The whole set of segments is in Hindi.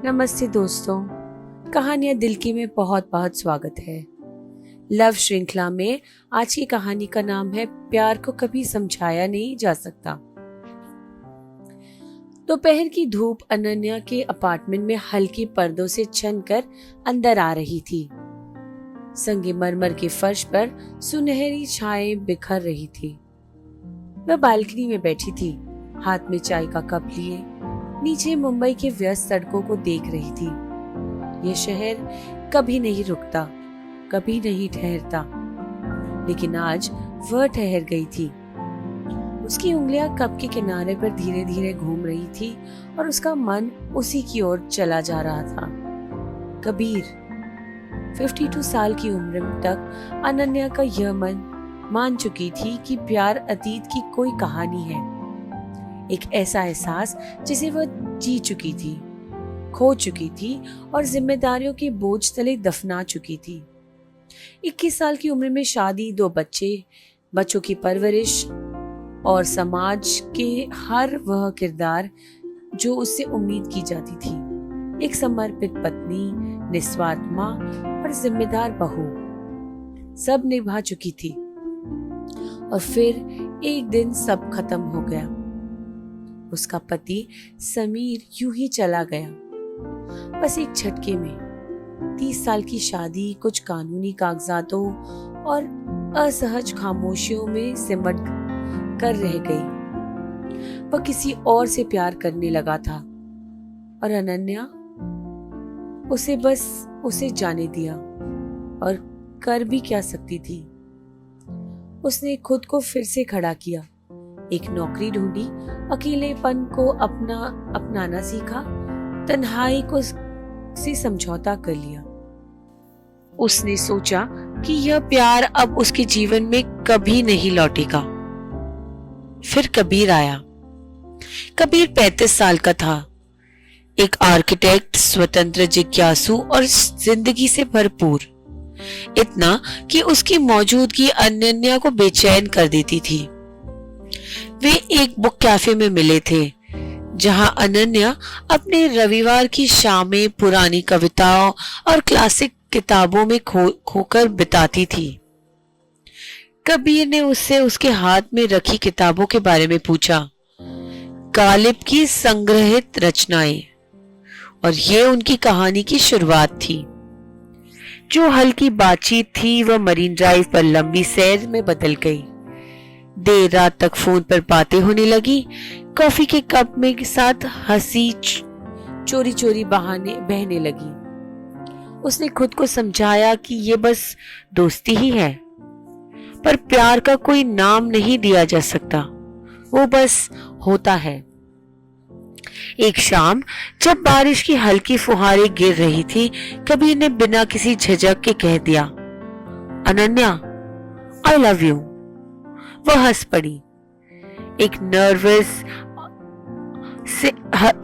नमस्ते दोस्तों, कहानियां दिल की में बहुत बहुत स्वागत है। लव श्रृंखला में आज की कहानी का नाम है प्यार को कभी समझाया नहीं जा सकता। दोपहर की धूप अनन्या के अपार्टमेंट में हल्की पर्दों से छनकर अंदर आ रही थी। संगमरमर के फर्श पर सुनहरी छाएं बिखर रही थी। वह बालकनी में बैठी थी, हाथ में चाय का कप लिए नीचे मुंबई के व्यस्त सड़कों को देख रही थी। यह शहर कभी नहीं रुकता, कभी नहीं ठहरता, लेकिन आज वह ठहर गई थी। उसकी उंगलियां कप के किनारे पर धीरे धीरे घूम रही थी और उसका मन उसी की ओर चला जा रहा था। कबीर 52 साल की उम्र तक अनन्या का यह मन मान चुकी थी कि प्यार अतीत की कोई कहानी है, एक ऐसा एहसास जिसे वह जी चुकी थी, खो चुकी थी और जिम्मेदारियों के बोझ तले दफना चुकी थी। 21 साल की उम्र में शादी, 2 बच्चे, बच्चों की परवरिश और समाज के हर वह किरदार जो उससे उम्मीद की जाती थी। एक समर्पित पत्नी, निस्वार्थ मां और जिम्मेदार बहू, सब निभा चुकी थी। और फिर एक दिन सब खत्म हो गया। उसका पति समीर यूं ही चला गया, बस एक झटके में। 30 साल की शादी कुछ कानूनी कागजातों और असहज खामोशियों में सिमट कर रह गई। वह किसी और से प्यार करने लगा था और अनन्या उसे जाने दिया। और कर भी क्या सकती थी। उसने खुद को फिर से खड़ा किया, एक नौकरी ढूंढी, अकेलेपन को अपनाना सीखा, तन्हाई को से समझौता कर लिया। उसने सोचा कि यह प्यार अब उसके जीवन में कभी नहीं लौटेगा। फिर कबीर आया। कबीर 35 साल का था, एक आर्किटेक्ट, स्वतंत्र, जिज्ञासु और जिंदगी से भरपूर। इतना कि उसकी मौजूदगी अनन्या को बेचैन कर देती थी। वे एक बुक कैफे में मिले थे, जहां अनन्या अपने रविवार की शामें पुरानी कविताओं और क्लासिक किताबों में खोकर बिताती थी। कबीर ने उससे उसके हाथ में रखी किताबों के बारे में पूछा, गालिब की संग्रहित रचनाएं, और ये उनकी कहानी की शुरुआत थी। जो हल्की बातचीत थी वह मरीन ड्राइव पर लंबी सैर में बदल गई। देर रात तक फोन पर बातें होने लगी। कॉफी के कप में के साथ हंसी चोरी चोरी बहने लगी। उसने खुद को समझाया कि ये बस दोस्ती ही है, पर प्यार का कोई नाम नहीं दिया जा सकता, वो बस होता है। एक शाम जब बारिश की हल्की फुहारें गिर रही थी, कबीर ने बिना किसी झिझक के कह दिया, अनन्या, आई लव यू। वह हंस पड़ी, एक नर्वस से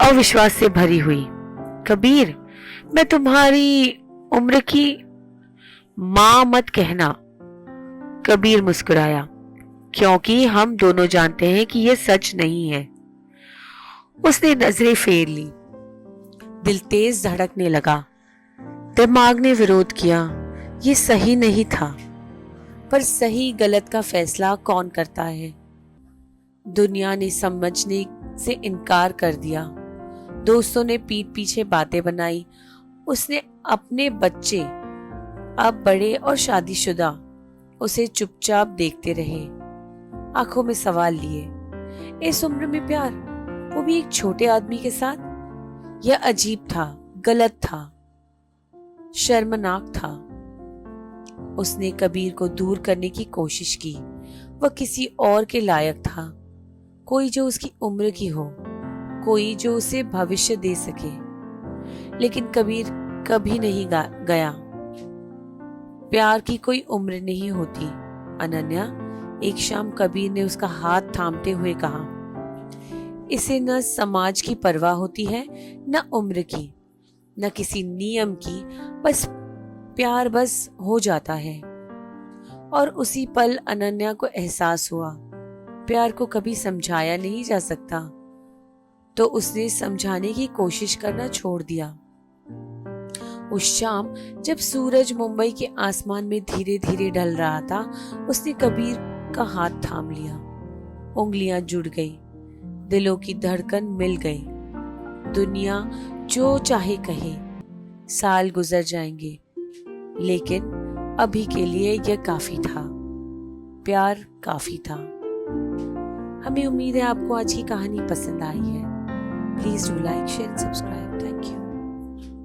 अविश्वास से भरी हुई। कबीर, मैं तुम्हारी उम्र की मां मत कहना। कबीर मुस्कुराया, क्योंकि हम दोनों जानते हैं कि यह सच नहीं है। उसने नजरें फेर ली। दिल तेज धड़कने लगा। दिमाग ने विरोध किया, यह सही नहीं था, पर सही गलत का फैसला कौन करता है। दुनिया ने समझने से इनकार कर दिया। दोस्तों ने पीठ पीछे बातें बनाई। उसने अपने बच्चे, अब बड़े और शादीशुदा, उसे चुपचाप देखते रहे, आंखों में सवाल लिए। इस उम्र में प्यार, वो भी एक छोटे आदमी के साथ। यह अजीब था, गलत था, शर्मनाक था। उसने कबीर को दूर करने की कोशिश की। वह किसी और के लायक था, कोई जो उसकी उम्र की हो, कोई जो उसे भविष्य दे सके। लेकिन कबीर कभी नहीं गया। प्यार की कोई उम्र नहीं होती अनन्या। एक शाम कबीर ने उसका हाथ थामते हुए कहा, इसे न समाज की परवाह होती है, न उम्र की, न किसी नियम की, बस प्यार बस हो जाता है। और उसी पल अनन्या को एहसास हुआ, प्यार को कभी समझाया नहीं जा सकता। तो उसने समझाने की कोशिश करना छोड़ दिया। उस शाम जब सूरज मुंबई के आसमान में धीरे धीरे ढल रहा था, उसने कबीर का हाथ थाम लिया। उंगलियां जुड़ गई, दिलों की धड़कन मिल गई। दुनिया जो चाहे कहे, साल गुजर जाएंगे, लेकिन अभी के लिए यह काफी था, प्यार काफी था। हमें उम्मीद है आपको आज की कहानी पसंद आई है। Please do like, share, subscribe. Thank you.